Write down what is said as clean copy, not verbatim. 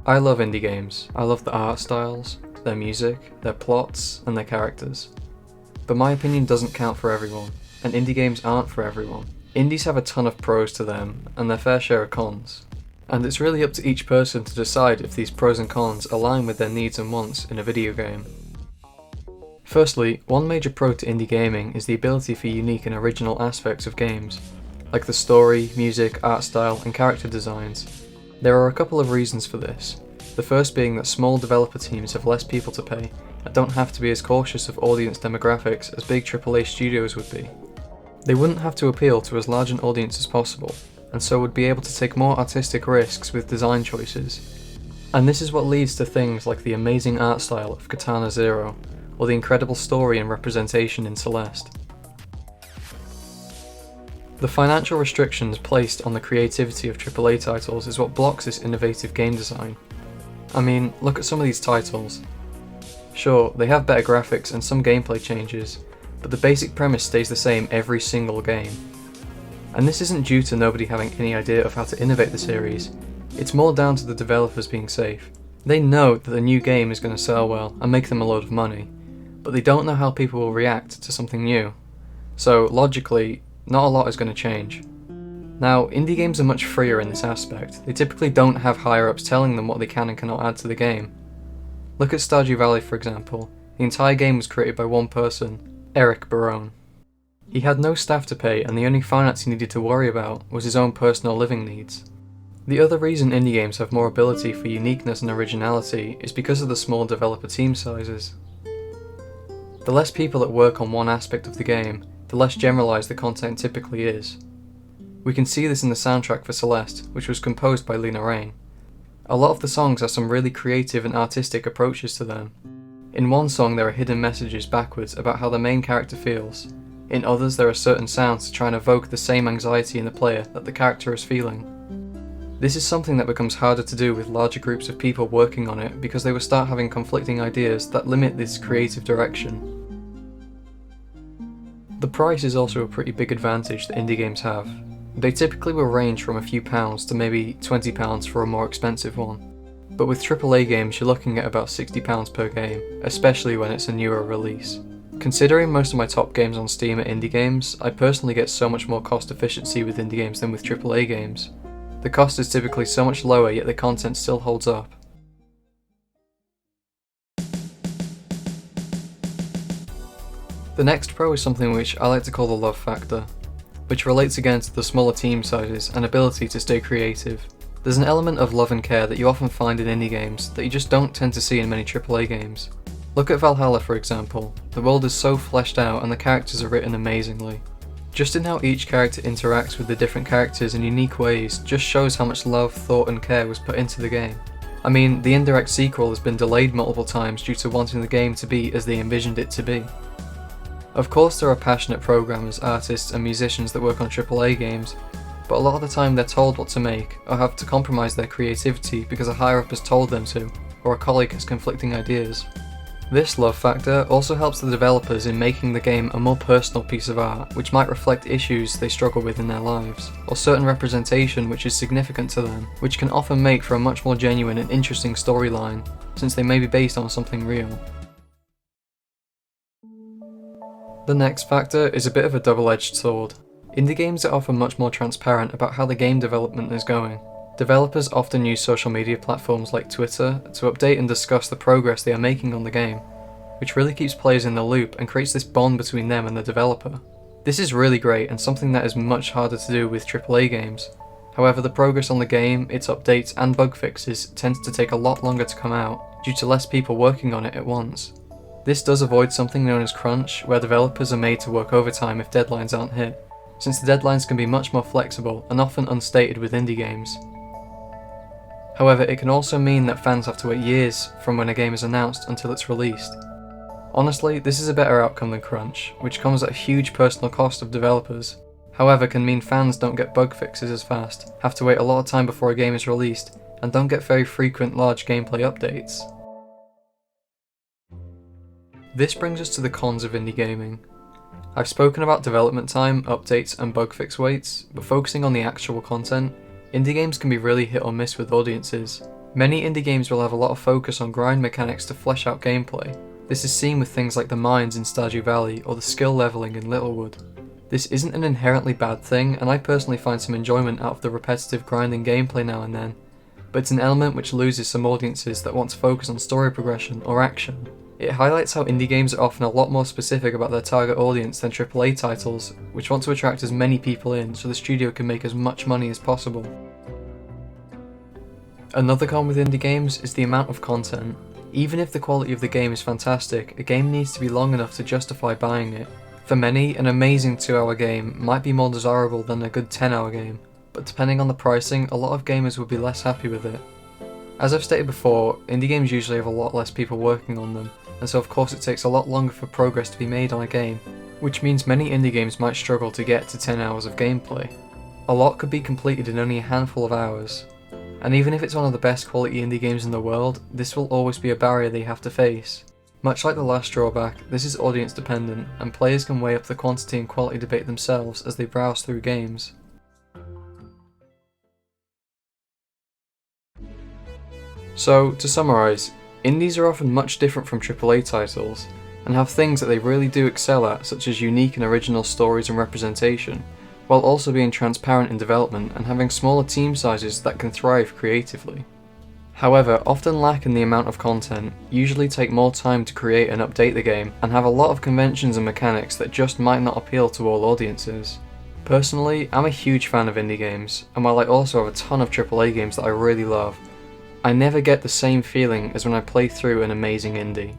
I love indie games. I love the art styles, their music, their plots, and their characters. But my opinion doesn't count for everyone, and indie games aren't for everyone. Indies have a ton of pros to them, and their fair share of cons. And it's really up to each person to decide if these pros and cons align with their needs and wants in a video game. Firstly, one major pro to indie gaming is the ability for unique and original aspects of games, like the story, music, art style, and character designs. There are a couple of reasons for this, the first being that small developer teams have less people to pay and don't have to be as cautious of audience demographics as big AAA studios would be. They wouldn't have to appeal to as large an audience as possible, and so would be able to take more artistic risks with design choices. And this is what leads to things like the amazing art style of Katana Zero, or the incredible story and representation in Celeste. The financial restrictions placed on the creativity of AAA titles is what blocks this innovative game design. I mean, look at some of these titles. Sure, they have better graphics and some gameplay changes, but the basic premise stays the same every single game. And this isn't due to nobody having any idea of how to innovate the series, it's more down to the developers being safe. They know that the new game is going to sell well and make them a load of money, but they don't know how people will react to something new. So, logically, not a lot is going to change. Now, indie games are much freer in this aspect. They typically don't have higher-ups telling them what they can and cannot add to the game. Look at Stardew Valley for example. The entire game was created by one person, Eric Barone. He had no staff to pay, and the only finance he needed to worry about was his own personal living needs. The other reason indie games have more ability for uniqueness and originality is because of the small developer team sizes. The less people that work on one aspect of the game, the less generalised the content typically is. We can see this in the soundtrack for Celeste, which was composed by Lena Raine. A lot of the songs have some really creative and artistic approaches to them. In one song there are hidden messages backwards about how the main character feels. In others there are certain sounds to try and evoke the same anxiety in the player that the character is feeling. This is something that becomes harder to do with larger groups of people working on it because they will start having conflicting ideas that limit this creative direction. The price is also a pretty big advantage that indie games have. They typically will range from a few pounds to maybe £20 for a more expensive one. But with AAA games you're looking at about £60 per game, especially when it's a newer release. Considering most of my top games on Steam are indie games, I personally get so much more cost efficiency with indie games than with AAA games. The cost is typically so much lower, yet the content still holds up. The next pro is something which I like to call the love factor, which relates again to the smaller team sizes and ability to stay creative. There's an element of love and care that you often find in indie games that you just don't tend to see in many AAA games. Look at Valhalla for example. The world is so fleshed out and the characters are written amazingly. Just in how each character interacts with the different characters in unique ways just shows how much love, thought and care was put into the game. I mean, the indirect sequel has been delayed multiple times due to wanting the game to be as they envisioned it to be. Of course there are passionate programmers, artists and musicians that work on AAA games, but a lot of the time they're told what to make, or have to compromise their creativity because a higher up has told them to, or a colleague has conflicting ideas. This love factor also helps the developers in making the game a more personal piece of art, which might reflect issues they struggle with in their lives, or certain representation which is significant to them, which can often make for a much more genuine and interesting storyline, since they may be based on something real. The next factor is a bit of a double-edged sword. Indie games are often much more transparent about how the game development is going. Developers often use social media platforms like Twitter to update and discuss the progress they are making on the game, which really keeps players in the loop and creates this bond between them and the developer. This is really great and something that is much harder to do with AAA games. However, the progress on the game, its updates and bug fixes tends to take a lot longer to come out, due to less people working on it at once. This does avoid something known as crunch, where developers are made to work overtime if deadlines aren't hit, since the deadlines can be much more flexible and often unstated with indie games. However, it can also mean that fans have to wait years from when a game is announced until it's released. Honestly, this is a better outcome than crunch, which comes at a huge personal cost of developers. However, can mean fans don't get bug fixes as fast, have to wait a lot of time before a game is released, and don't get very frequent large gameplay updates. This brings us to the cons of indie gaming. I've spoken about development time, updates and bug fix waits, but focusing on the actual content, indie games can be really hit or miss with audiences. Many indie games will have a lot of focus on grind mechanics to flesh out gameplay. This is seen with things like the mines in Stardew Valley or the skill leveling in Littlewood. This isn't an inherently bad thing, and I personally find some enjoyment out of the repetitive grinding gameplay now and then, but it's an element which loses some audiences that want to focus on story progression or action. It highlights how indie games are often a lot more specific about their target audience than AAA titles, which want to attract as many people in so the studio can make as much money as possible. Another con with indie games is the amount of content. Even if the quality of the game is fantastic, a game needs to be long enough to justify buying it. For many, an amazing 2-hour game might be more desirable than a good 10-hour game, but depending on the pricing, a lot of gamers would be less happy with it. As I've stated before, indie games usually have a lot less people working on them, and so of course it takes a lot longer for progress to be made on a game, which means many indie games might struggle to get to 10 hours of gameplay. A lot could be completed in only a handful of hours, and even if it's one of the best quality indie games in the world, this will always be a barrier they have to face. Much like the last drawback, this is audience dependent, and players can weigh up the quantity and quality debate themselves as they browse through games. So, to summarise, indies are often much different from AAA titles, and have things that they really do excel at, such as unique and original stories and representation, while also being transparent in development and having smaller team sizes that can thrive creatively. However, often lack in the amount of content, usually take more time to create and update the game, and have a lot of conventions and mechanics that just might not appeal to all audiences. Personally, I'm a huge fan of indie games, and while I also have a ton of AAA games that I really love, I never get the same feeling as when I play through an amazing indie.